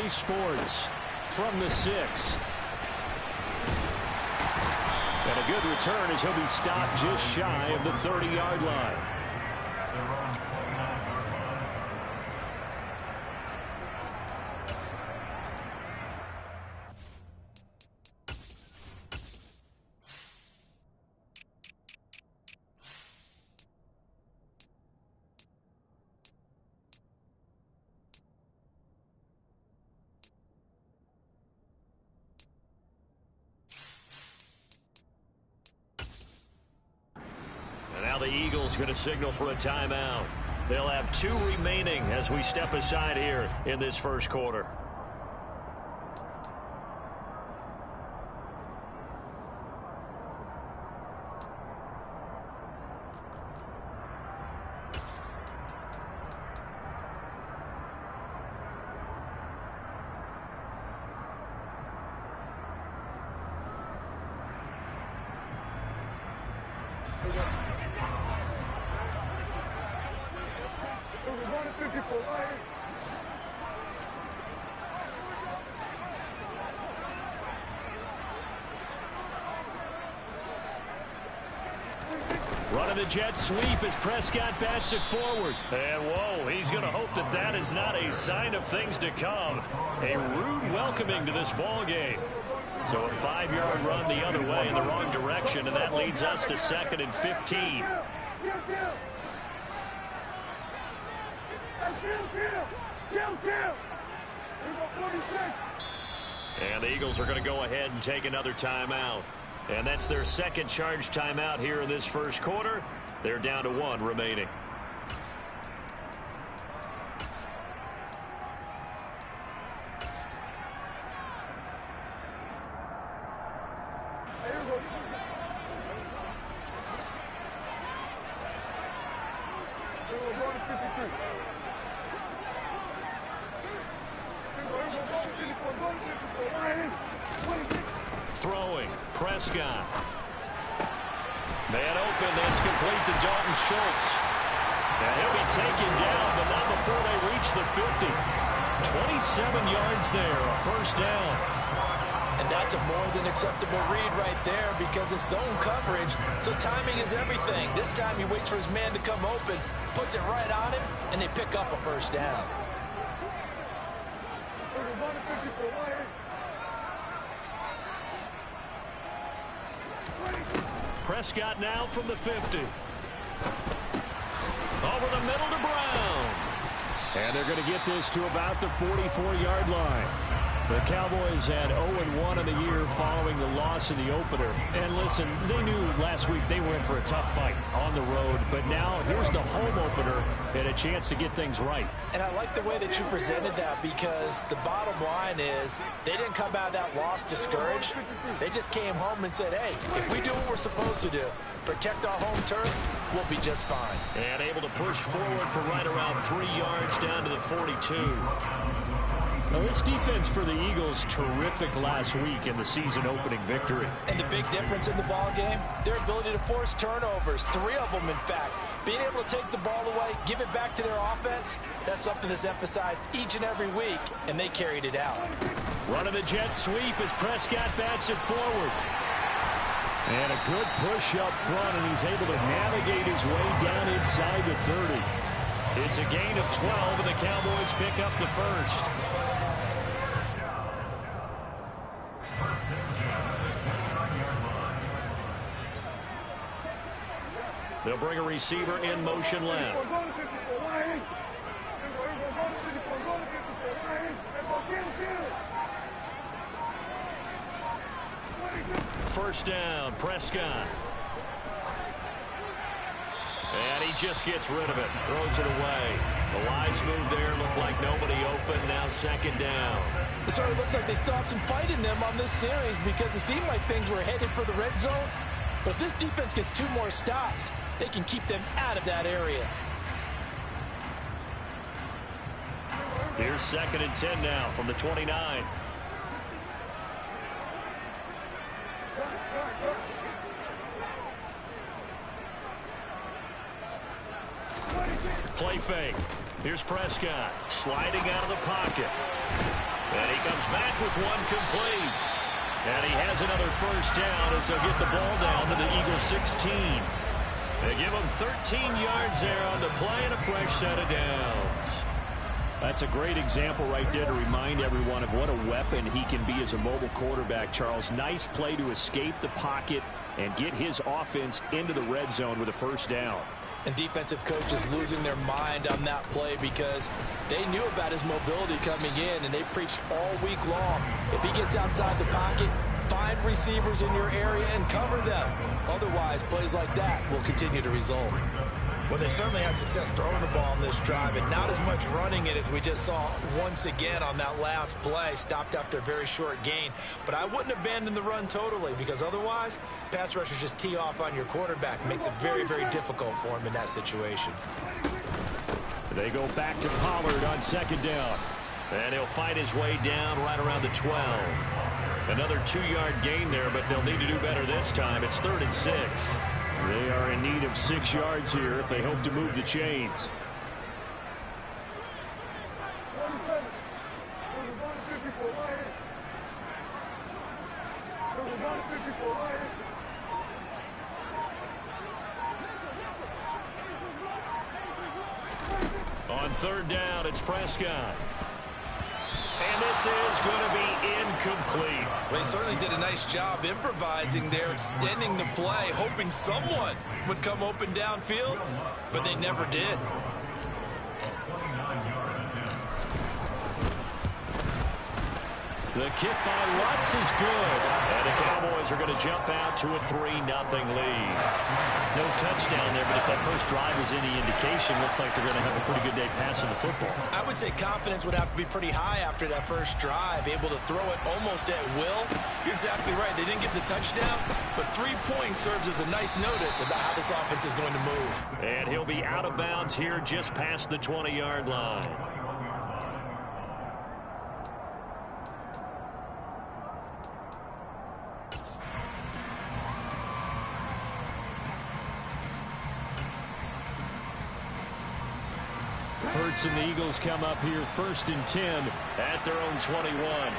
Family Sports from the 6. And a good return as he'll be stopped just shy of the 30-yard line. The Eagles going to signal for a timeout. They'll have 2 remaining as we step aside here in this first quarter. Running the jet sweep as Prescott bats it forward. And whoa, he's going to hope that that is not a sign of things to come. A rude welcoming to this ball game. So a 5-yard run the other way in the wrong direction, and that leads us to 2nd and 15. And the Eagles are going to go ahead and take another timeout. And that's their second charge timeout here in this first quarter. They're down to 1 remaining. Throwing, Prescott. Man open, that's complete to Dalton Schultz. And he'll be taken down, but not before they reach the 50. 27 yards there, a first down. And that's a more than acceptable read right there because it's zone coverage, so timing is everything. This time he waits for his man to come open, puts it right on him, and they pick up a first down. Prescott now from the 50. Over the middle to Brown. And they're going to get this to about the 44-yard line. The Cowboys had 0-1 in the year following the loss in the opener. And listen, they knew last week they were in for a tough fight on the road. But now here's the home opener and a chance to get things right. And I like the way that you presented that because the bottom line is they didn't come out of that loss discouraged. They just came home and said, hey, if we do what we're supposed to do, protect our home turf, we'll be just fine. And able to push forward for right around 3 yards down to the 42. Well, this defense for the Eagles, terrific last week in the season-opening victory. And the big difference in the ball game, their ability to force turnovers, 3 of them, in fact. Being able to take the ball away, give it back to their offense, that's something that's emphasized each and every week, and they carried it out. Running the jet sweep as Prescott bats it forward. And a good push up front, and he's able to navigate his way down inside the 30. It's a gain of 12, and the Cowboys pick up the first. They'll bring a receiver in motion left. First down, Prescott. And he just gets rid of it, throws it away. The wise move there, looked like nobody open, now second down. It certainly looks like they still have some fight in them on this series because it seemed like things were headed for the red zone. But if this defense gets 2 more stops, they can keep them out of that area. Here's 2nd and 10 now from the 29. Play fake. Here's Prescott sliding out of the pocket. And he comes back with one complete. And he has another first down as they'll get the ball down to the Eagles 16. They give him 13 yards there on the play and a fresh set of downs. That's a great example right there to remind everyone of what a weapon he can be as a mobile quarterback, Charles. Nice play to escape the pocket and get his offense into the red zone with a first down. And defensive coaches losing their mind on that play because they knew about his mobility coming in, and they preached all week long. If he gets outside the pocket, find receivers in your area and cover them. Otherwise, plays like that will continue to result. Well, they certainly had success throwing the ball on this drive, and not as much running it as we just saw once again on that last play. Stopped after a very short gain. But I wouldn't abandon the run totally, because otherwise, pass rushers just tee off on your quarterback. Makes it very, very difficult for him in that situation. They go back to Pollard on second down. And he'll find his way down right around the 12. Another 2-yard gain there, but they'll need to do better this time. It's 3rd and 6. They are in need of 6 yards here if they hope to move the chains. On 3rd down, it's Prescott. And this is going to be incomplete. Well, he certainly did a nice job improvising there, extending the play, hoping someone would come open downfield, but they never did. The kick by Lutz is good. And the Cowboys are going to jump out to a 3-0 lead. No touchdown there, but if that first drive is any indication, looks like they're going to have a pretty good day passing the football. I would say confidence would have to be pretty high after that first drive, able to throw it almost at will. You're exactly right. They didn't get the touchdown, but 3 points serves as a nice notice about how this offense is going to move. And he'll be out of bounds here just past the 20-yard line. Hurts and the Eagles come up here 1st and 10 at their own 21.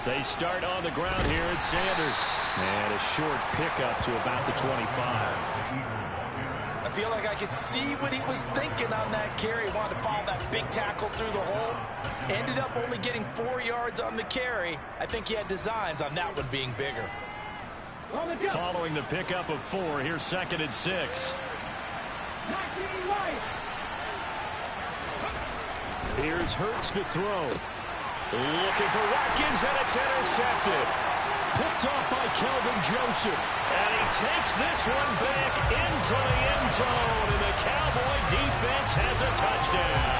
They start on the ground here at Sanders. And a short pickup to about the 25. I feel like I could see what he was thinking on that carry. He wanted to follow that big tackle through the hole. Ended up only getting 4 yards on the carry. I think he had designs on that one being bigger. Following the pickup of 4, here's 2nd and 6. Here's Hurts to throw. Looking for Watkins, and it's intercepted. Picked off by Kelvin Joseph. And he takes this one back into the end zone, and the Cowboy defense has a touchdown.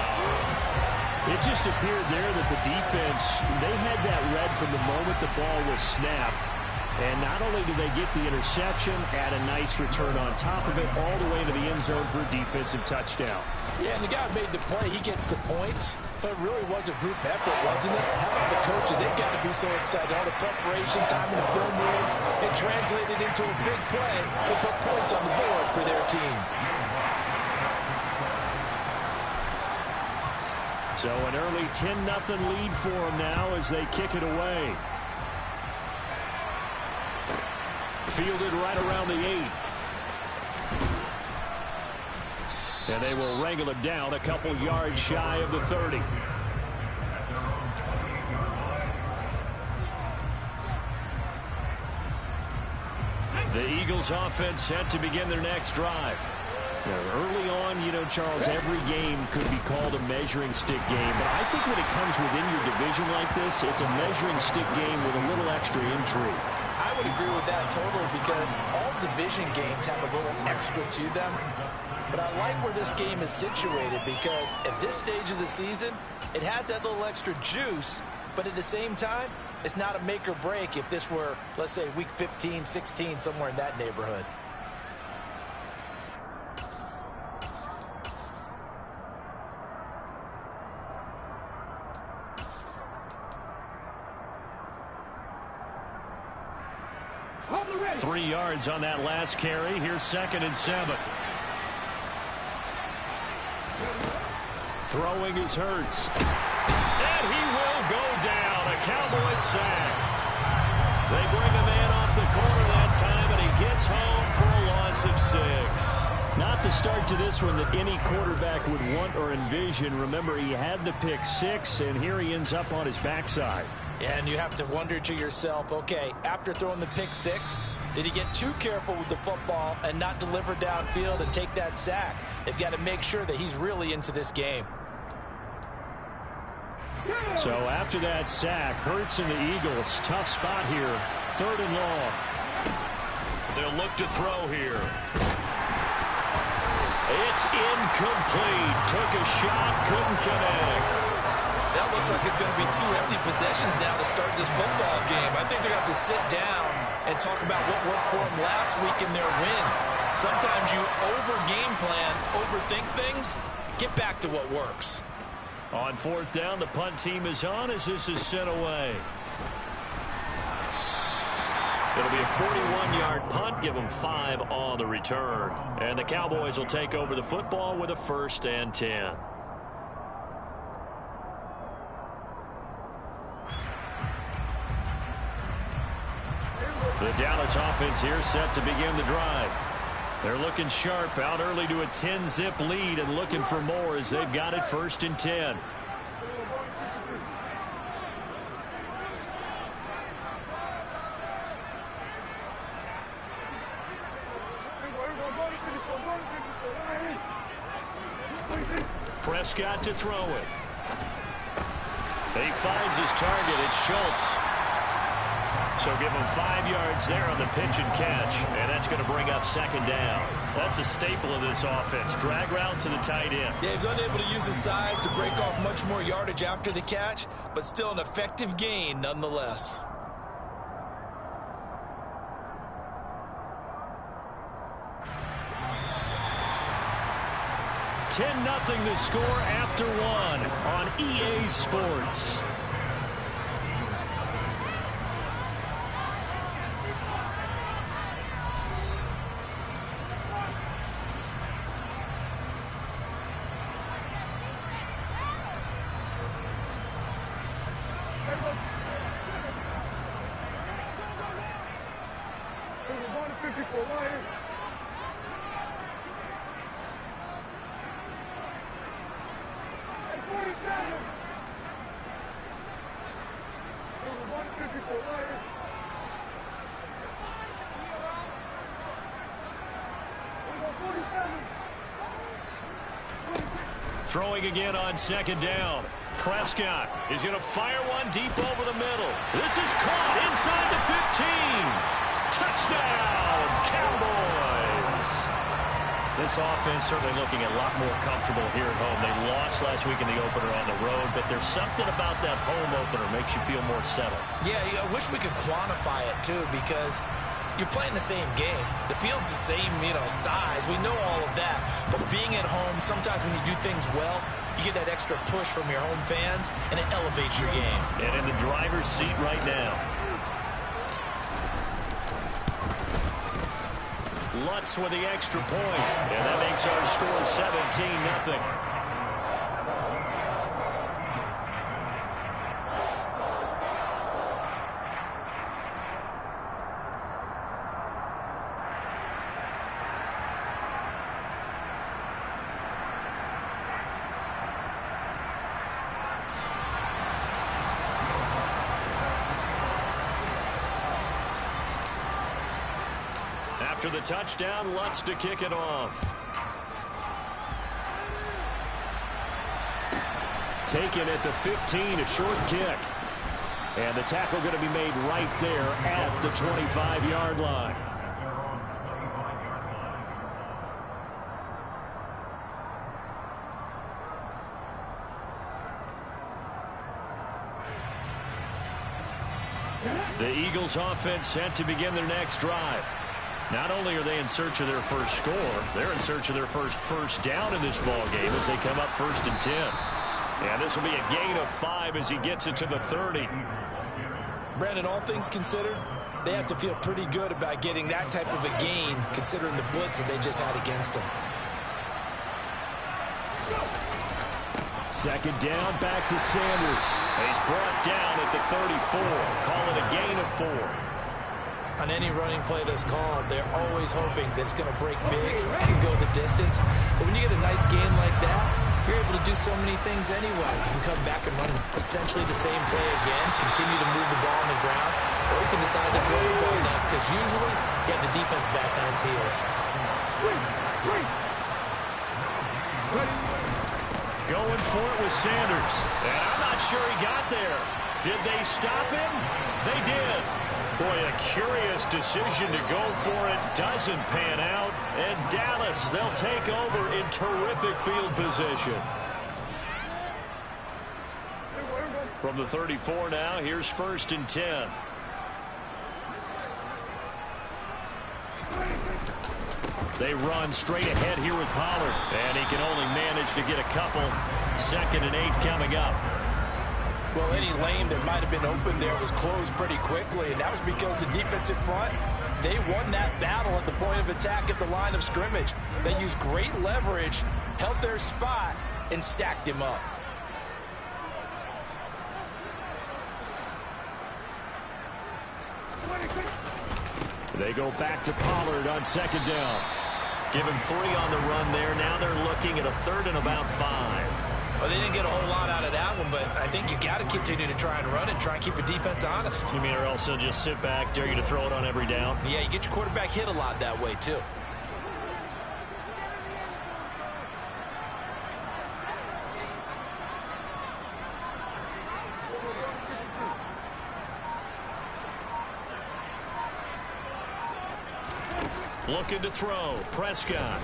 It just appeared there that the defense, they had that read from the moment the ball was snapped. And not only do they get the interception, add a nice return on top of it, all the way into the end zone for a defensive touchdown. Yeah, and the guy made the play. He gets the points, but it really was a group effort, wasn't it? How about the coaches? They've got to be so excited. All the preparation, time in the film room, it translated into a big play. They put points on the board for their team. So an early 10-0 lead for them now as they kick it away. Fielded right around the 8. And they will wrangle him down a couple yards shy of the 30. The Eagles offense set to begin their next drive. Early on, you know, Charles, every game could be called a measuring stick game. But I think when it comes within your division like this, it's a measuring stick game with a little extra intrigue. I would agree with that totally because all division games have a little extra to them. But I like where this game is situated because at this stage of the season, it has that little extra juice. But at the same time, it's not a make or break if this were, let's say, week 15, 16, somewhere in that neighborhood. Three yards on that last carry. Here's 2nd and 7. Throwing is Hurts. And he will go down. A Cowboys sack. They bring a man off the corner that time, and he gets home for a loss of 6. Not the start to this one that any quarterback would want or envision. Remember, he had the pick 6, and here he ends up on his backside. Yeah, and you have to wonder to yourself, okay, after throwing the pick 6, did he get too careful with the football and not deliver downfield and take that sack? They've got to make sure that he's really into this game. So after that sack, Hurts and the Eagles, tough spot here. 3rd and long. They'll look to throw here. It's incomplete. Took a shot, couldn't connect. That looks like it's going to be 2 empty possessions now to start this football game. I think they're going to have to sit down and talk about what worked for them last week in their win. Sometimes you over-game plan, overthink things. Get back to what works. On 4th down, the punt team is on as this is sent away. It'll be a 41-yard punt, give them 5 on the return. And the Cowboys will take over the football with a 1st and 10. The Dallas offense here set to begin the drive. They're looking sharp, out early to a 10-zip lead and looking for more as they've got it 1st and 10. Prescott to throw it. He finds his target. It's Schultz. So give him 5 yards there on the pitch and catch, and that's going to bring up 2nd down. That's a staple of this offense. Drag route to the tight end. Yeah, he's unable to use his size to break off much more yardage after the catch, but still an effective gain nonetheless. $10-0 the score after 1 on EA Sports. Throwing again on 2nd down. Prescott is going to fire one deep over the middle. This is caught inside the 15. Touchdown, Cowboys. This offense certainly looking a lot more comfortable here at home. They lost last week in the opener on the road, but there's something about that home opener makes you feel more settled. Yeah, I wish we could quantify it, too, because you're playing the same game. The field's the same, size. We know all of that. But being at home, sometimes when you do things well, you get that extra push from your home fans, and it elevates your game. And in the driver's seat right now. Lutz with the extra point. And that makes our score 17-0. After the touchdown, Lutz to kick it off. Taken at the 15, a short kick. And the tackle going to be made right there at the 25-yard line. The Eagles offense set to begin their next drive. Not only are they in search of their first score, they're in search of their first down in this ball game as they come up 1st and 10. And this will be a gain of 5 as he gets it to the 30. Brandon, all things considered, they have to feel pretty good about getting that type of a gain considering the blitz that they just had against them. Second down, back to Sanders. He's brought down at the 34. Call it a gain of 4. On any running play that's called, they're always hoping that it's going to break big, can go the distance. But when you get a nice gain like that, you're able to do so many things anyway. You can come back and run essentially the same play again, continue to move the ball on the ground, or you can decide to throw the ball down because usually you have the defense back on its heels. Going for it with Sanders. And I'm not sure he got there. Did they stop him? They did. Boy, a curious decision to go for it. Doesn't pan out. And Dallas, they'll take over in terrific field position. From the 34 now, here's 1st and 10. They run straight ahead here with Pollard. And he can only manage to get a couple. 2nd and 8 coming up. Well, any lane that might have been open there was closed pretty quickly, and that was because the defensive front, they won that battle at the point of attack at the line of scrimmage. They used great leverage, held their spot, and stacked him up. They go back to Pollard on 2nd down. Give him 3 on the run there. Now they're looking at a 3rd and about 5. Well, they didn't get a whole lot out of that one, but I think you got to continue to try and run and try and keep the defense honest. You mean or else they'll just sit back, dare you to throw it on every down? Yeah, you get your quarterback hit a lot that way, too. Looking to throw. Prescott.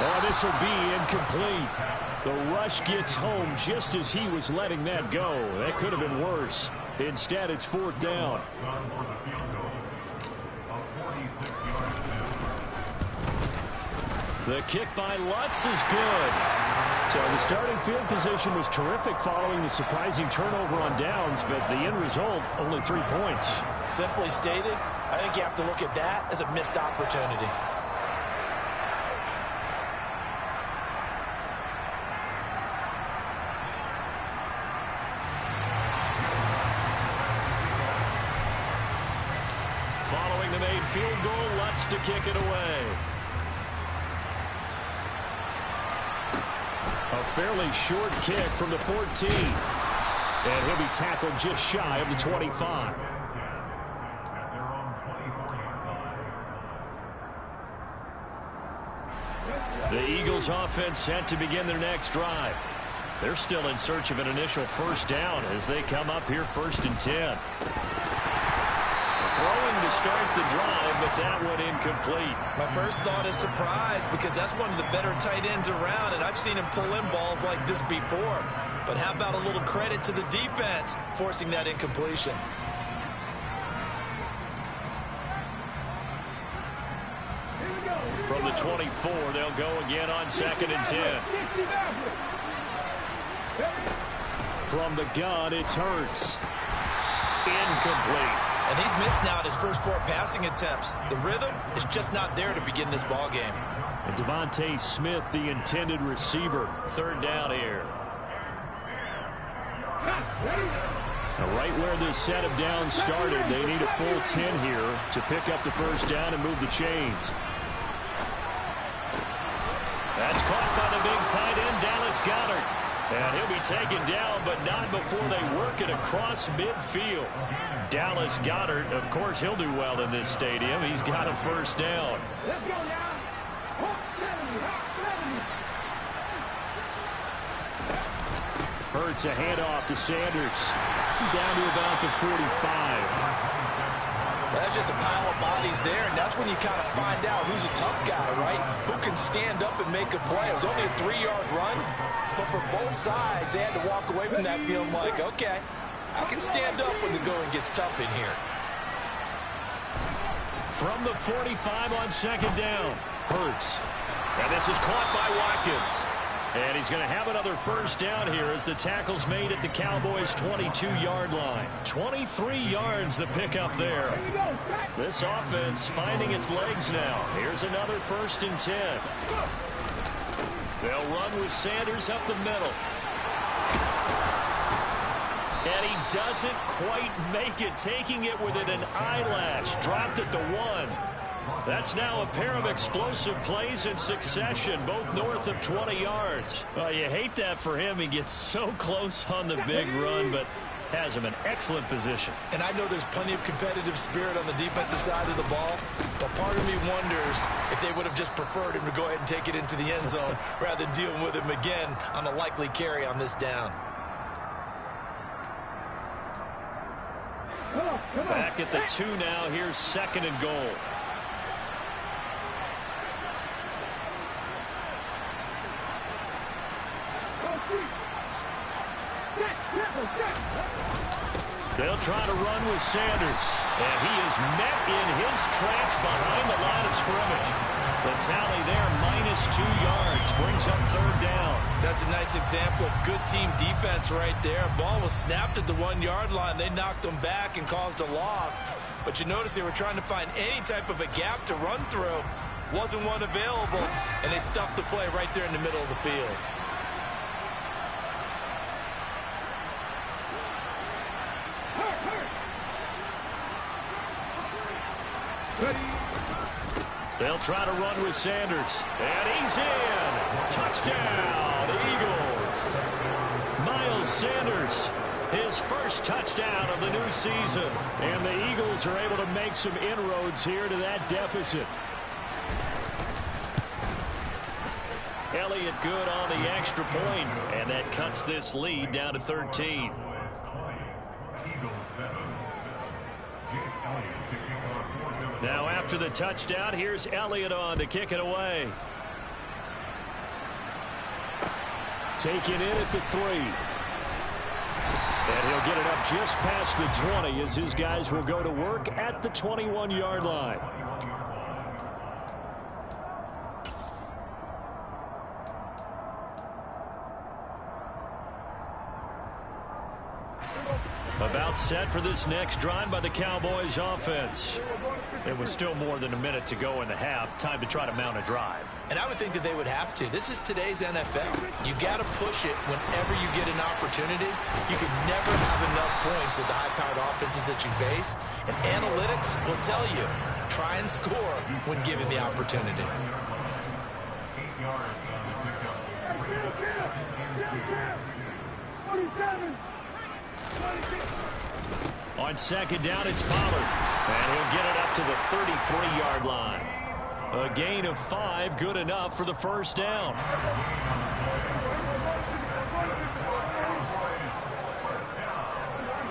Oh, this will be incomplete. The rush gets home just as he was letting that go. That could have been worse. Instead, it's 4th down. The kick by Lutz is good. So the starting field position was terrific following the surprising turnover on downs, but the end result, only 3 points. Simply stated, I think you have to look at that as a missed opportunity. Following the made field goal, Lutz to kick it away. A fairly short kick from the 14. And he'll be tackled just shy of the 25. The Eagles offense set to begin their next drive. They're still in search of an initial 1st down as they come up here 1st and 10. Throwing to start the drive, but that one incomplete. My first thought is surprise because that's one of the better tight ends around, and I've seen him pull in balls like this before. But how about a little credit to the defense forcing that incompletion? From the 24, they'll go again on 2nd and 10. From the gun, it's Hurts. Incomplete. And he's missed now at his first 4 passing attempts. The rhythm is just not there to begin this ball game. And Devontae Smith, the intended receiver. 3rd down here. Now right where this set of downs started, they need a full 10 here to pick up the 1st down and move the chains. That's caught by the big tight end, Dallas Goedert. And he'll be taken down, but not before they work it across midfield. Dallas Goedert, of course, he'll do well in this stadium. He's got a 1st down. Hurts a handoff to Sanders. Down to about the 45. That's just a pile of bodies there, and that's when you kind of find out who's a tough guy, right? Who can stand up and make a play. It was only a 3-yard run, but for both sides, they had to walk away from that feeling like, okay, I can stand up when the going gets tough in here. From the 45 on 2nd down, Hurts. And this is caught by Watkins. And he's going to have another 1st down here as the tackle's made at the Cowboys' 22-yard line. 23 yards the pickup there. This offense finding its legs now. Here's another 1st and 10. They'll run with Sanders up the middle. And he doesn't quite make it, taking it within an eyelash. Dropped at the 1. That's now a pair of explosive plays in succession, both north of 20 yards. Well, you hate that for him. He gets so close on the big run, but has him in excellent position. And I know there's plenty of competitive spirit on the defensive side of the ball, but part of me wonders if they would have just preferred him to go ahead and take it into the end zone rather than dealing with him again on a likely carry on this down. Back at the 2 now. Here's 2nd and goal. They'll try to run with Sanders. And he is met in his tracks behind the line of scrimmage. The tally there, -2 yards, brings up 3rd down. That's a nice example of good team defense right there. Ball was snapped at the 1-yard line. They knocked him back and caused a loss. But you notice they were trying to find any type of a gap to run through. Wasn't one available, and they stuffed the play right there in the middle of the field. They'll try to run with Sanders. And he's in. Touchdown, Eagles. Miles Sanders, his first touchdown of the new season. And the Eagles are able to make some inroads here to that deficit. Elliott good on the extra point, and that cuts this lead down to 13. Now after the touchdown, here's Elliott on to kick it away. Taken in at the 3. And he'll get it up just past the 20 as his guys will go to work at the 21-yard line. About set for this next drive by the Cowboys offense. It was still more than a minute to go in the half. Time to try to mount a drive. And I would think that they would have to. This is today's NFL. You got to push it whenever you get an opportunity. You can never have enough points with the high-powered offenses that you face. And analytics will tell you, try and score when given the opportunity. On 2nd down, it's Pollard. And he'll get it up to the 33-yard line. A gain of 5, good enough for the first down.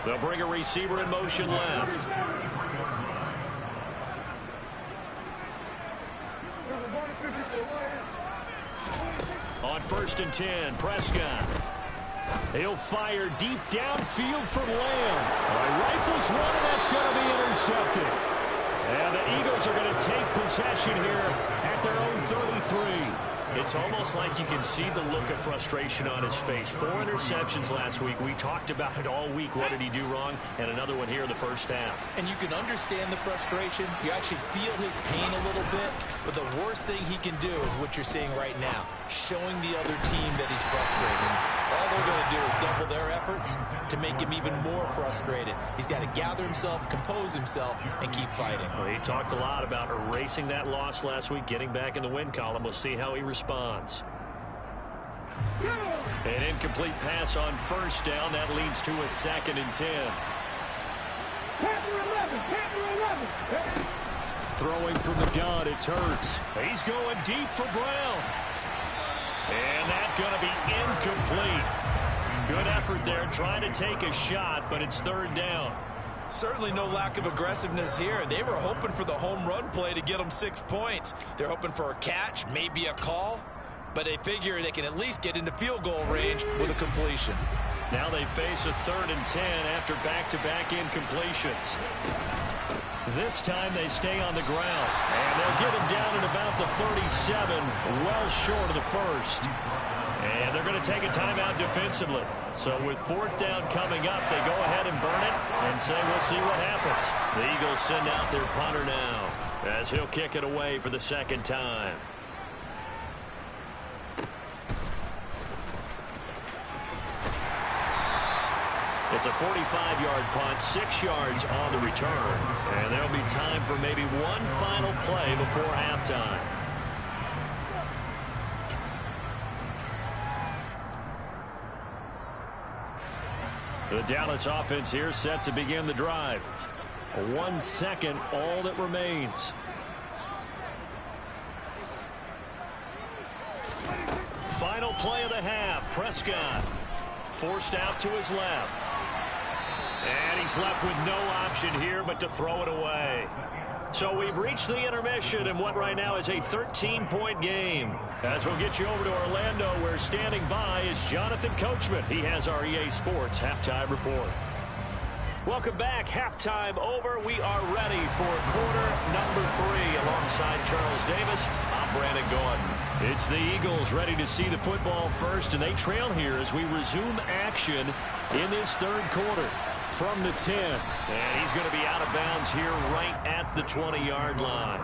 They'll bring a receiver in motion left. On 1st and 10, Prescott. He'll fire deep downfield from Lamb. Rifles one, and that's going to be intercepted. And the Eagles are going to take possession here at their own 33. It's almost like you can see the look of frustration on his face. 4 interceptions last week. We talked about it all week. What did he do wrong? And another one here in the first half. And you can understand the frustration. You actually feel his pain a little bit. But the worst thing he can do is what you're seeing right now, showing the other team that he's frustrated. All they're going to do is double their efforts to make him even more frustrated. He's got to gather himself, compose himself, and keep fighting. Well, he talked a lot about erasing that loss last week, getting back in the win column. We'll see how he responds. An incomplete pass on 1st down. That leads to a 2nd and 10. Throwing from the gun, it's Hurts. He's going deep for Brown. And that's going to be incomplete. Good effort there, trying to take a shot, but it's 3rd down. Certainly no lack of aggressiveness here. They were hoping for the home run play to get them 6 points. They're hoping for a catch, maybe a call, but they figure they can at least get into field goal range with a completion. Now they face a 3rd and 10 after back-to-back incompletions. This time they stay on the ground, and they'll get him down at about the 37, well short of the 1st. And they're going to take a timeout defensively. So with 4th down coming up, they go ahead and burn it and say we'll see what happens. The Eagles send out their punter now as he'll kick it away for the 2nd time. It's a 45-yard punt, 6 yards on the return. And there'll be time for maybe one final play before halftime. The Dallas offense here set to begin the drive. 1 second, all that remains. Final play of the half. Prescott forced out to his left. And he's left with no option here but to throw it away. So we've reached the intermission in what right now is a 13-point game. As we'll get you over to Orlando, where standing by is Jonathan Coachman. He has our EA Sports halftime report. Welcome back. Halftime over. We are ready for quarter number 3. Alongside Charles Davis, I'm Brandon Gordon. It's the Eagles ready to see the football first, and they trail here as we resume action in this third quarter. From the 10, and he's going to be out of bounds here right at the 20-yard line.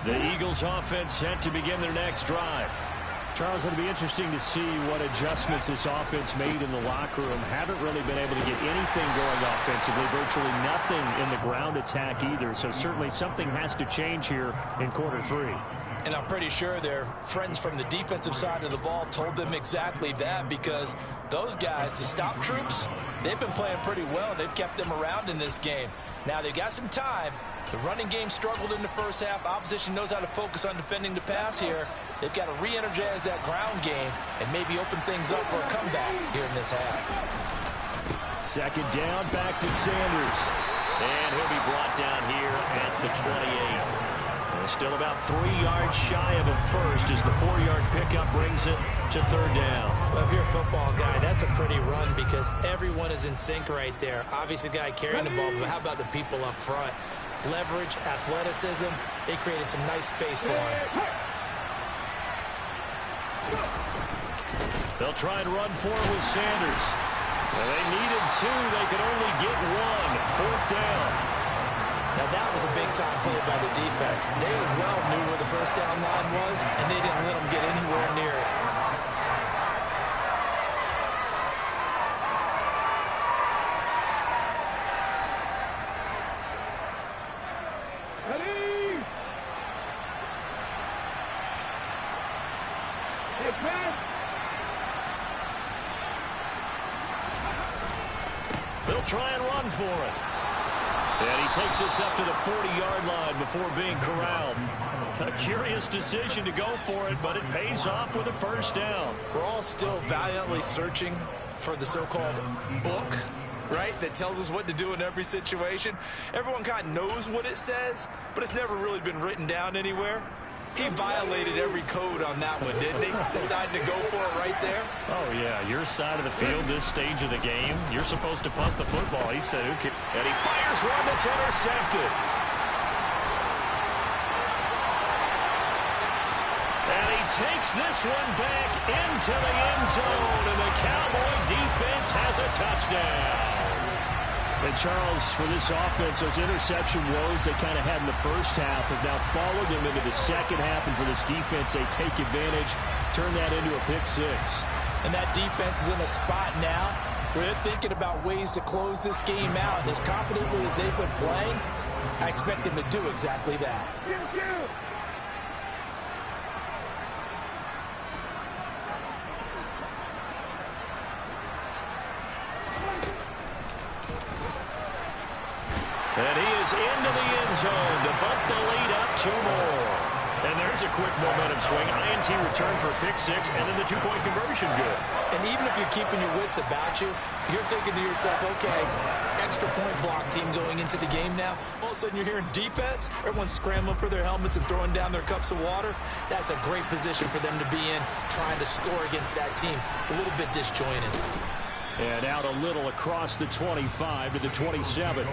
The Eagles offense set to begin their next drive. Charles, it'll be interesting to see what adjustments this offense made in the locker room. Haven't really been able to get anything going offensively, virtually nothing in the ground attack either. So certainly something has to change here in quarter 3. And I'm pretty sure their friends from the defensive side of the ball told them exactly that, because those guys, the stop troops, they've been playing pretty well. They've kept them around in this game. Now they've got some time. The running game struggled in the first half. Opposition knows how to focus on defending the pass here. They've got to re-energize that ground game and maybe open things up for a comeback here in this half. Second down, back to Sanders. And he'll be brought down here at the 28. Still about 3 yards shy of a first as the 4-yard pickup brings it to third down. Well, if you're a football guy, that's a pretty run because everyone is in sync right there. Obviously, the guy carrying the ball, but how about the people up front? Leverage, athleticism, they created some nice space for him. They'll try and run for it with Sanders. Well, they needed 2. They could only get 1. Fourth down. Now, that was a big-time play by the defense. They as well knew where the first down line was, and they didn't let them get anywhere near it. Ready? Hey, pass. They'll try and run for it. And he takes us up to the 40-yard line before being corralled. A curious decision to go for it, but it pays off with a first down. We're all still valiantly searching for the so-called book, right, that tells us what to do in every situation. Everyone kind of knows what it says, but it's never really been written down anywhere. He violated every code on that one, didn't he? Deciding to go for it right there. Oh, yeah. Your side of the field, this stage of the game, you're supposed to punt the football. He said, okay. And he fires one that's intercepted. And he takes this one back into the end zone, and the Cowboy defense has a touchdown. And Charles, for this offense, those interception woes they kind of had in the first half have now followed them into the second half. And for this defense, they take advantage, turn that into a pick 6. And that defense is in a spot now where they're thinking about ways to close this game out. And as confidently as they've been playing, I expect them to do exactly that. And he is into the end zone to bump the lead up 2 more. And there's a quick momentum swing. INT return for a pick 6, and then the 2-point conversion good. And even if you're keeping your wits about you, you're thinking to yourself, okay, extra point block team going into the game now. All of a sudden you're hearing defense. Everyone's scrambling for their helmets and throwing down their cups of water. That's a great position for them to be in, trying to score against that team. A little bit disjointed. And out a little across the 25 to the 27.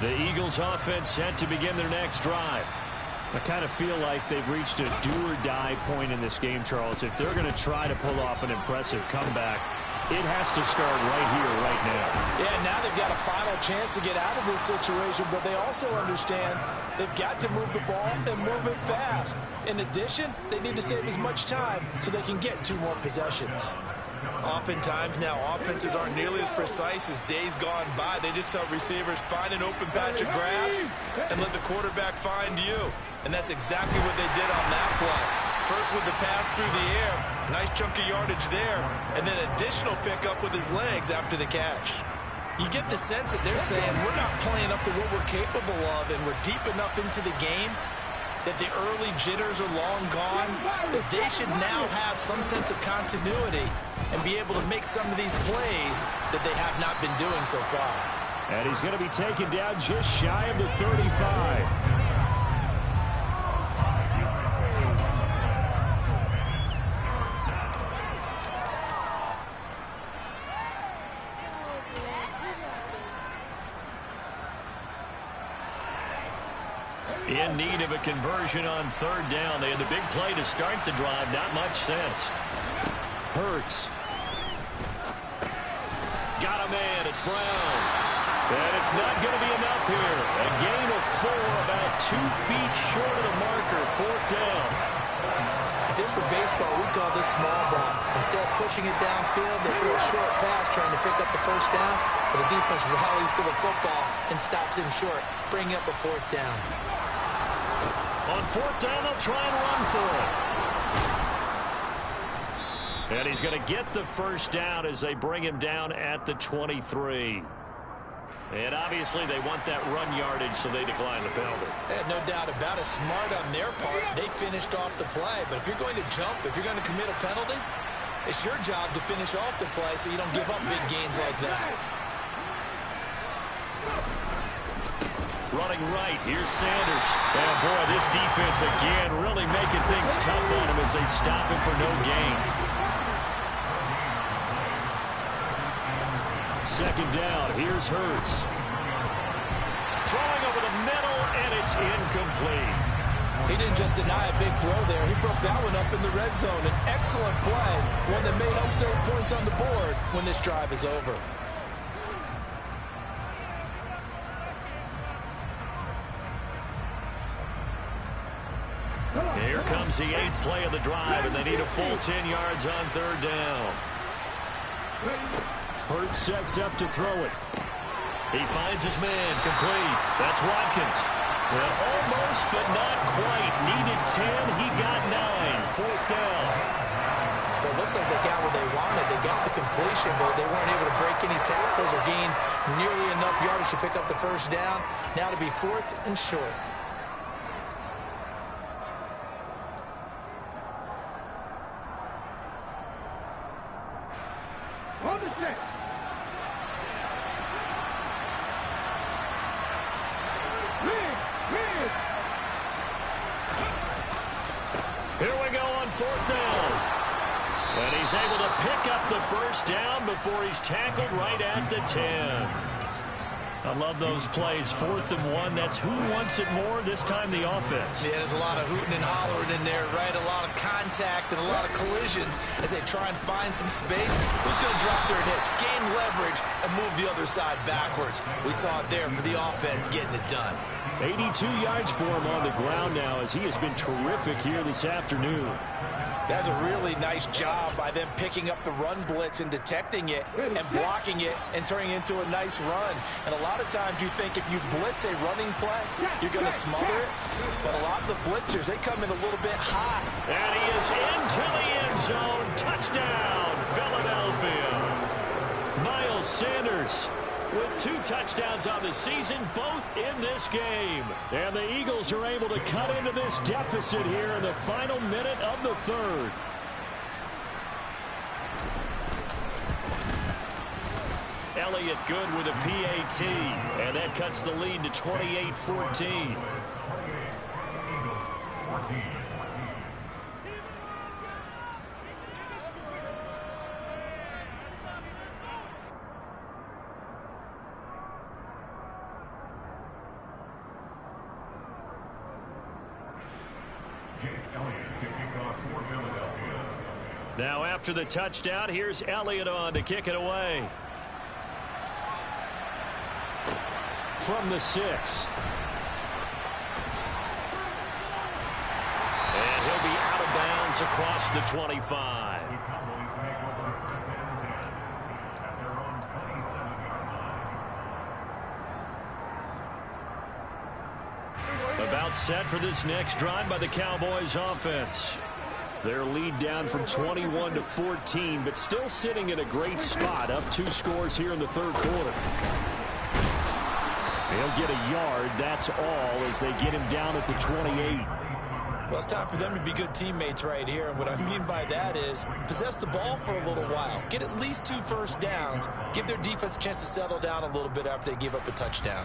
The Eagles offense set to begin their next drive. I kind of feel like they've reached a do-or-die point in this game, Charles. If they're going to try to pull off an impressive comeback, it has to start right here, right now. Yeah, now they've got a final chance to get out of this situation, but they also understand they've got to move the ball and move it fast. In addition, they need to save as much time so they can get 2 more possessions. Oftentimes now, offenses aren't nearly as precise as days gone by. They just tell receivers, find an open patch of grass and let the quarterback find you. And that's exactly what they did on that play. First with the pass through the air, nice chunk of yardage there, and then additional pickup with his legs after the catch. You get the sense that they're saying, we're not playing up to what we're capable of, and we're deep enough into the game that the early jitters are long gone, that they should now have some sense of continuity and be able to make some of these plays that they have not been doing so far. And he's going to be taken down just shy of the 35. In need of a conversion on 3rd down. They had the big play to start the drive. Not much sense. Hurts. Got a man. It's Brown. And it's not going to be enough here. A gain of 4, about 2 feet short of the marker. 4th down. If this were baseball, we call this small ball. Instead of pushing it downfield, they throw a short pass trying to pick up the 1st down, but the defense rallies to the football and stops him short, bringing up a 4th down. On 4th down, they'll try and run for it. And he's going to get the 1st down as they bring him down at the 23. And obviously they want that run yardage, so they decline the penalty. No doubt about it. Smart on their part. They finished off the play. But if you're going to jump, if you're going to commit a penalty, it's your job to finish off the play so you don't give up big gains like that. Running right, here's Sanders. And boy, this defense again really making things tough on him as they stop him for no gain. 2nd down, here's Hurts. Throwing over the middle, and it's incomplete. He didn't just deny a big throw there. He broke that one up in the red zone. An excellent play, one that made upset points on the board when this drive is over. Here comes the 8th play of the drive, and they need a full 10 yards on 3rd down. Hurts sets up to throw it. He finds his man, complete. That's Watkins. Well, almost, but not quite. Needed 10, he got 9. 4th down. Well, it looks like they got what they wanted. They got the completion, but they weren't able to break any tackles or gain nearly enough yardage to pick up the 1st down. Now to be 4th and short. Here we go on 4th down. And he's able to pick up the 1st down before he's tackled right at the 10. I love those plays. 4th and 1. That's who wants it more, this time the offense. Yeah, there's a lot of hooting and hollering in there, right? A lot of contact and a lot of collisions as they try and find some space. Who's going to drop their hips, gain leverage, and move the other side backwards? We saw it there for the offense getting it done. 82 yards for him on the ground now as he has been terrific here this afternoon. That's a really nice job by them picking up the run blitz and detecting it and blocking it and turning it into a nice run. And a lot of times you think if you blitz a running play, you're going to smother it. But a lot of the blitzers, they come in a little bit high. And he is into the end zone. Touchdown, Philadelphia. Miles Sanders with 2 touchdowns on the season, both in this game. And the Eagles are able to cut into this deficit here in the final minute of the 3rd. Elliott good with a PAT, and that cuts the lead to 28-14. Now after the touchdown, here's Elliott on to kick it away. From the 6. And he'll be out of bounds across the 25. About set for this next drive by the Cowboys offense. Their lead down from 21 to 14, but still sitting in a great spot, up 2 scores here in the third quarter. They'll get a yard, that's all, as they get him down at the 28. Well, it's time for them to be good teammates right here, and what I mean by that is possess the ball for a little while, get at least 2 first downs, give their defense a chance to settle down a little bit after they give up a touchdown.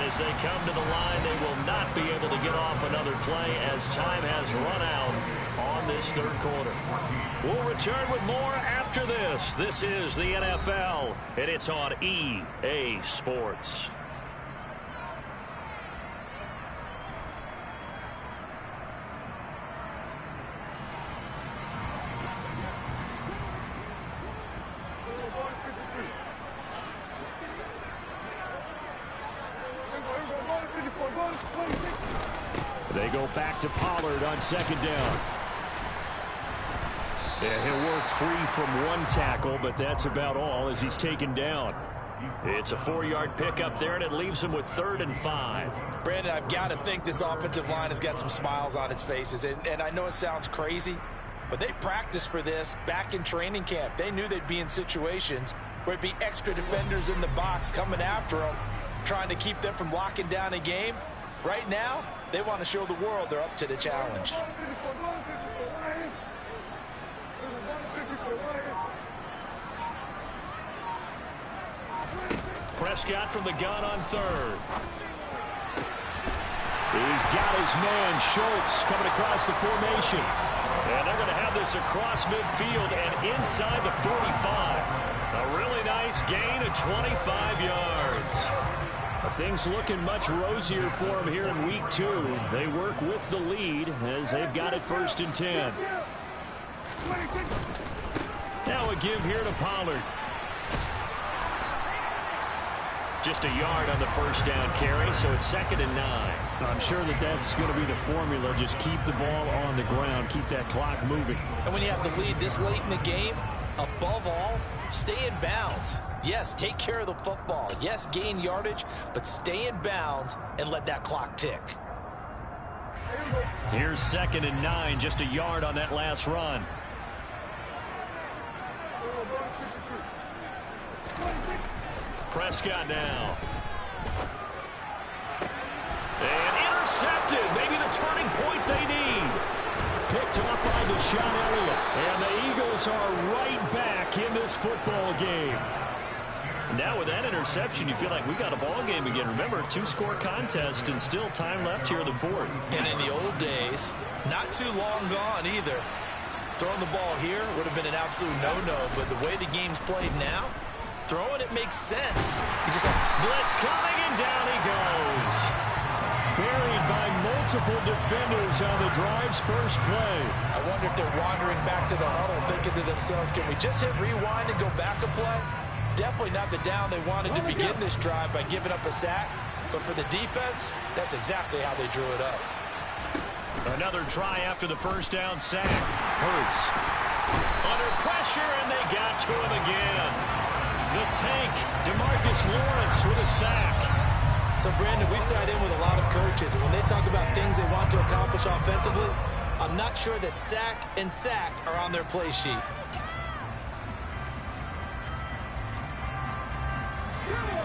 As they come to the line, they will not be able to get off another play as time has run out on this third quarter. We'll return with more after this. This is the NFL, and it's on EA Sports. They go back to Pollard on second down. And he'll work free from 1 tackle, but that's about all as he's taken down. It's a 4-yard pickup there, and it leaves him with 3rd and 5. Brandon, I've got to think this offensive line has got some smiles on its faces. And I know it sounds crazy, but they practiced for this back in training camp. They knew they'd be in situations where it'd be extra defenders in the box coming after them, trying to keep them from locking down a game. Right now, they want to show the world they're up to the challenge. Prescott from the gun on 3rd. He's got his man, Schultz, coming across the formation. And they're going to have this across midfield and inside the 45. A really nice gain of 25 yards. Things looking much rosier for them here in week 2. They work with the lead as they've got it 1st and 10. Now a give here to Pollard. Just a yard on the first down carry, so it's 2nd and 9. I'm sure that's going to be the formula. Just keep the ball on the ground, keep that clock moving. And when you have the lead this late in the game, above all, stay in bounds. Yes, take care of the football. Yes, gain yardage, but stay in bounds and let that clock tick. Here's 2nd and 9, just a yard on that last run. Prescott now. And intercepted. Maybe the turning point they need. Picked off by Deshaun Elliott. And the Eagles are right back in this football game. Now with that interception, you feel like we got a ball game again. Remember, 2-score contest and still time left here in the 4th. And in the old days, not too long gone either. Throwing the ball here would have been an absolute no-no, but the way the game's played now, throwing it makes sense. You just have blitz coming, and down he goes. Buried by multiple defenders on the drive's first play. I wonder if they're wandering back to the huddle thinking to themselves, can we just hit rewind and go back a play? Definitely not the down they wanted to begin this drive by giving up a sack. But for the defense, that's exactly how they drew it up. Another try after the first down sack. Hurts. Under pressure, and they got to him again. The tank, DeMarcus Lawrence with a sack. So, Brandon, we sat in with a lot of coaches, and when they talk about things they want to accomplish offensively, I'm not sure that sack and sack are on their play sheet.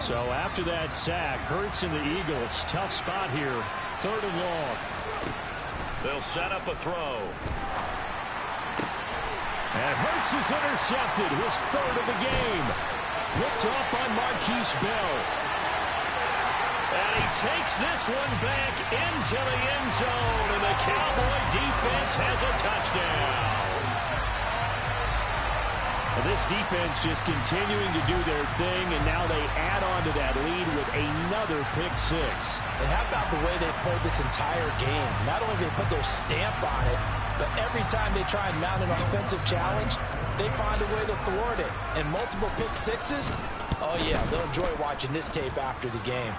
So after that sack, Hurts and the Eagles, tough spot here, 3rd and long. They'll set up a throw. And Hurts is intercepted, his 3rd of the game. Picked off by Marquise Bell. And And he takes this one back into the end zone, and the Cowboy defense has a touchdown. This defense just continuing to do their thing, and now they add on to that lead with another pick six. And how about the way they played this entire game? Not only did they put their stamp on it, but every time they try and mount an offensive challenge, they find a way to thwart it. And multiple pick sixes, oh yeah, they'll enjoy watching this tape after the game.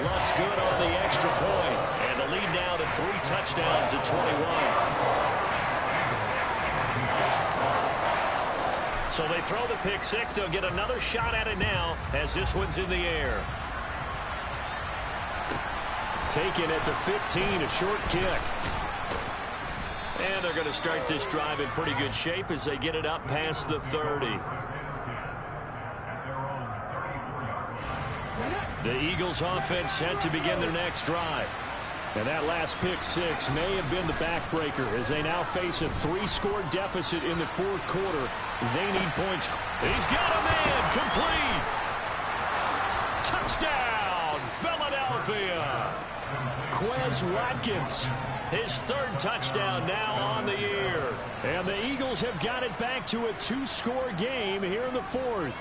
Luck's good on the extra point, and the lead now to 3 touchdowns at 21. So they throw the pick six. They'll get another shot at it now as this one's in the air. Taken at the 15, a short kick. And they're going to start this drive in pretty good shape as they get it up past the 30. The Eagles offense set to begin their next drive. And that last pick six may have been the backbreaker as they now face a 3-score deficit in the fourth quarter. They need points. He's got a man complete. Touchdown, Philadelphia. Quez Watkins, his 3rd touchdown now on the year. And the Eagles have got it back to a 2-score game here in the 4th.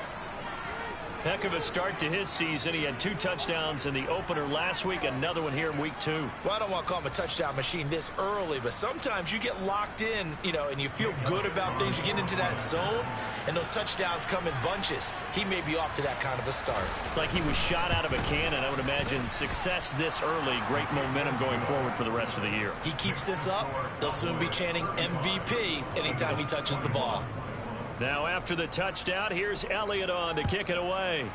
Heck of a start to his season. He had 2 touchdowns in the opener last week, another one here in week 2. Well, I don't want to call him a touchdown machine this early, but sometimes you get locked in, and you feel good about things. You get into that zone, and those touchdowns come in bunches. He may be off to that kind of a start. It's like he was shot out of a cannon. I would imagine success this early, great momentum going forward for the rest of the year. He keeps this up, they'll soon be chanting MVP anytime he touches the ball. Now after the touchdown, here's Elliott on to kick it away.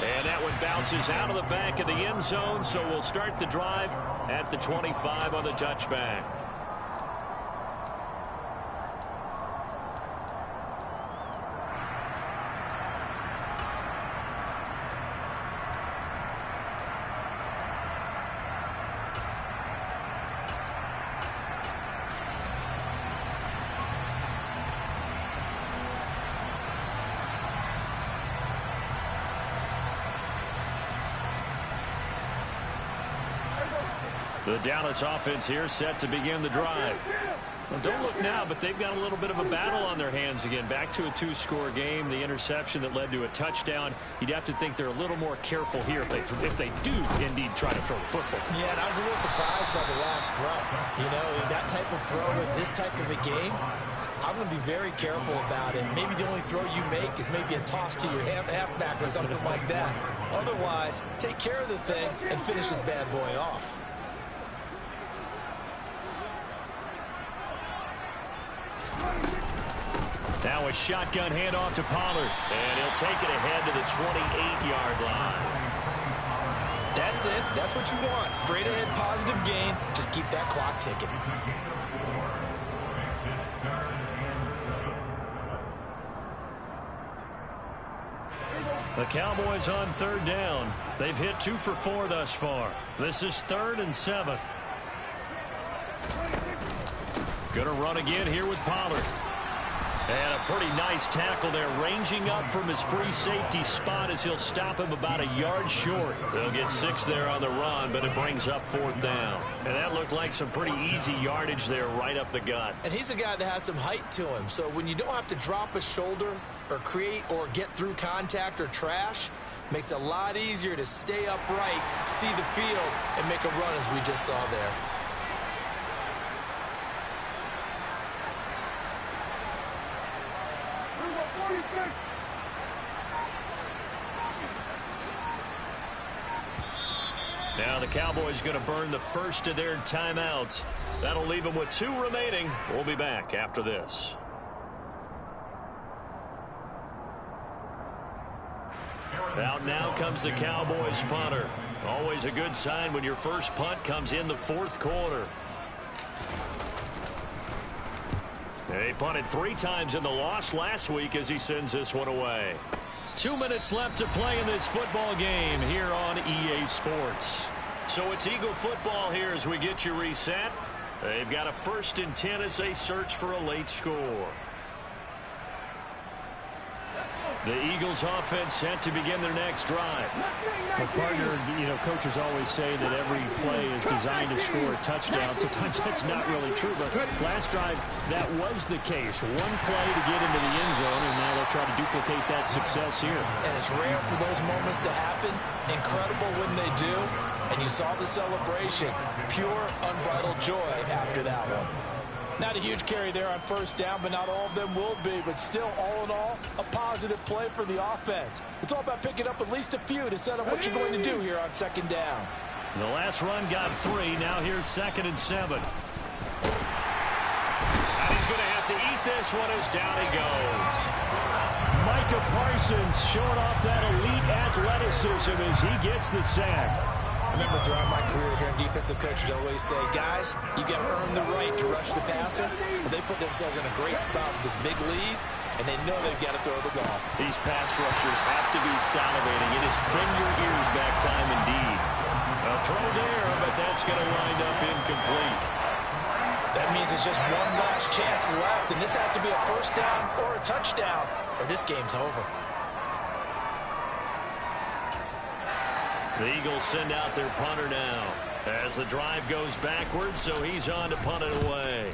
And that one bounces out of the back of the end zone, so we'll start the drive at the 25 on the touchback. The Dallas offense here set to begin the drive. Well, don't look now, but they've got a little bit of a battle on their hands again. Back to a 2-score game. The interception that led to a touchdown. You'd have to think they're a little more careful here if they do indeed try to throw the football. Yeah, and I was a little surprised by the last throw. That type of throw with this type of a game, I'm going to be very careful about it. Maybe the only throw you make is maybe a toss to your halfback or something like that. Otherwise, take care of the thing and finish this bad boy off. Now a shotgun handoff to Pollard, and he'll take it ahead to the 28-yard line. That's it. That's what you want. Straight ahead positive gain. Just keep that clock ticking. The Cowboys on 3rd down. They've hit 2 for 4 thus far. This is 3rd and 7. Gonna run again here with Pollard. And a pretty nice tackle there, ranging up from his free safety spot as he'll stop him about a yard short. They'll get 6 there on the run, but it brings up 4th down. And that looked like some pretty easy yardage there right up the gut. And he's a guy that has some height to him, so when you don't have to drop a shoulder or create or get through contact or trash, makes it a lot easier to stay upright, see the field, and make a run as we just saw there. Now the Cowboys going to burn the first of their timeouts. That'll leave them with 2 remaining. We'll be back after this. Out now comes the Cowboys punter. Always a good sign when your first punt comes in the 4th quarter. They punted 3 times in the loss last week as he sends this one away. 2 minutes left to play in this football game here on EA Sports. So it's Eagle football here as we get you reset. They've got a 1st and 10 as they search for a late score. The Eagles offense set to begin their next drive. But partner, coaches always say that every play is designed to score a touchdown. Sometimes that's not really true, but last drive, that was the case. One play to get into the end zone, and now they'll try to duplicate that success here. And it's rare for those moments to happen. Incredible when they do. And you saw the celebration. Pure, unbridled joy after that one. Not a huge carry there on first down, but not all of them will be. But still, all in all, a positive play for the offense. It's all about picking up at least a few to set up what you're going to do here on second down. The last run got 3. Now here's 2nd and 7. And he's going to have to eat this one as down he goes. Micah Parsons showing off that elite athleticism as he gets the sack. I remember throughout my career here in defensive coaches, I always say, guys, you got to earn the right to rush the passer. Well, they put themselves in a great spot with this big lead, and they know they've got to throw the ball. These pass rushers have to be salivating. It is bring your ears back time indeed. A throw there, but that's going to wind up incomplete. That means it's just one last chance left, and this has to be a first down or a touchdown, or this game's over. The Eagles send out their punter now as the drive goes backwards, so he's on to punt it away.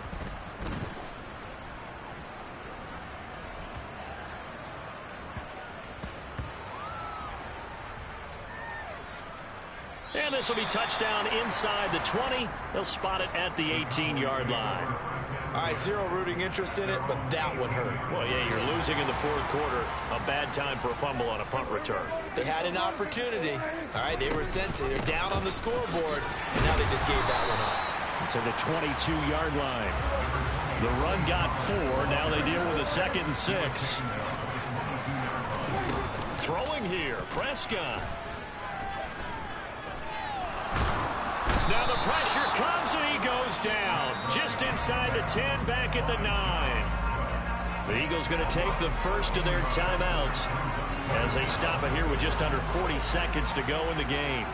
And this will be touchdown inside the 20. They'll spot it at the 18-yard line. All right, zero rooting interest in it, but that one hurt. Well, yeah, you're losing in the fourth quarter. A bad time for a fumble on a punt return. They had an opportunity. All right, they were sensing. They're down on the scoreboard, and now they just gave that one up. To the 22-yard line. The run got 4. Now they deal with a 2nd and 6. Throwing here, Prescott. Now the pressure comes and he goes down. Just inside the 10, back at the 9. The Eagles going to take the first of their timeouts as they stop it here with just under 40 seconds to go in the game.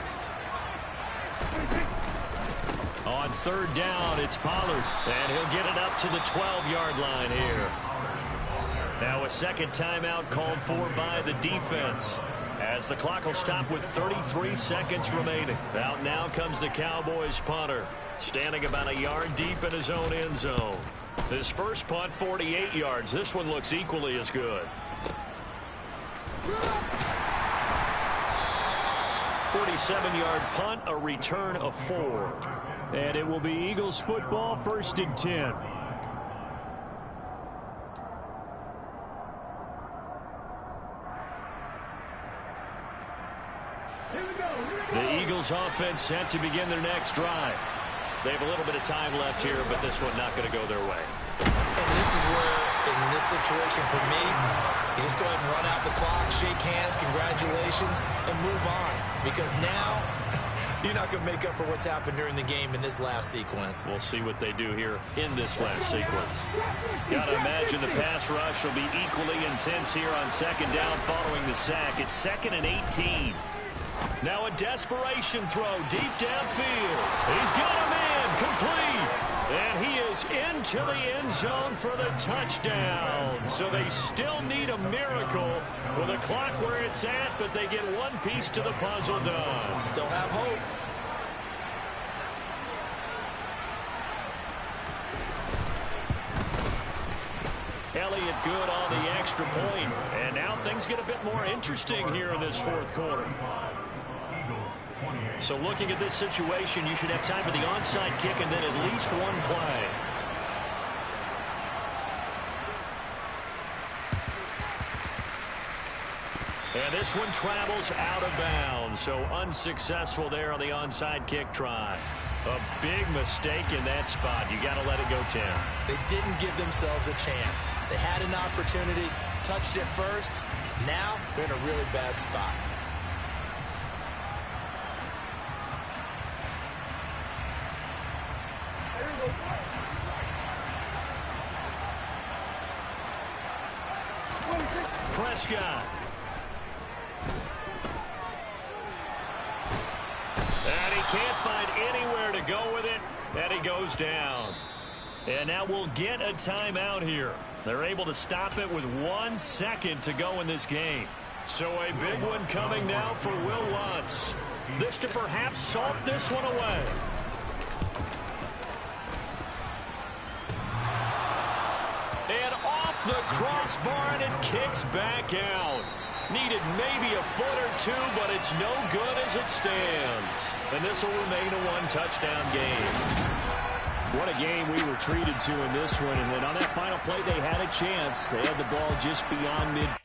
On 3rd down, it's Pollard, and he'll get it up to the 12-yard line here. Now a second timeout called for by the defense, as the clock will stop with 33 seconds remaining. Out now comes the Cowboys punter, standing about a yard deep in his own end zone. His first punt, 48 yards. This one looks equally as good. 47-yard punt, a return of 4. And it will be Eagles football, 1st and 10. The Eagles offense set to begin their next drive. They have a little bit of time left here, but this one not going to go their way. And this is where, in this situation for me, you just go ahead and run out the clock, shake hands, congratulations, and move on. Because now, you're not going to make up for what's happened during the game in this last sequence. We'll see what they do here in this last sequence. Got to imagine the pass rush will be equally intense here on 2nd down following the sack. It's 2nd and 18. Now a desperation throw deep downfield. He's got a man complete. And he is into the end zone for the touchdown. So they still need a miracle with the clock where it's at, but they get one piece to the puzzle done. Still have hope. Elliott good on the extra point. And now things get a bit more interesting here in this fourth quarter. So looking at this situation, you should have time for the onside kick and then at least one play. And this one travels out of bounds, so unsuccessful there on the onside kick try. A big mistake in that spot. You got to let it go, Tim. They didn't give themselves a chance. They had an opportunity, touched it first. Now they're in a really bad spot. Prescott. And he can't find anywhere to go with it. And he goes down. And now we'll get a timeout here. They're able to stop it with 1 second to go in this game. So a big one coming now for Will Lutz. This to perhaps salt this one away. And off the crossbar, and it kicks back out. Needed maybe a foot or two, but it's no good as it stands. And this will remain a one-touchdown game. What a game we were treated to in this one. And then on that final play, they had a chance. They had the ball just beyond midfield.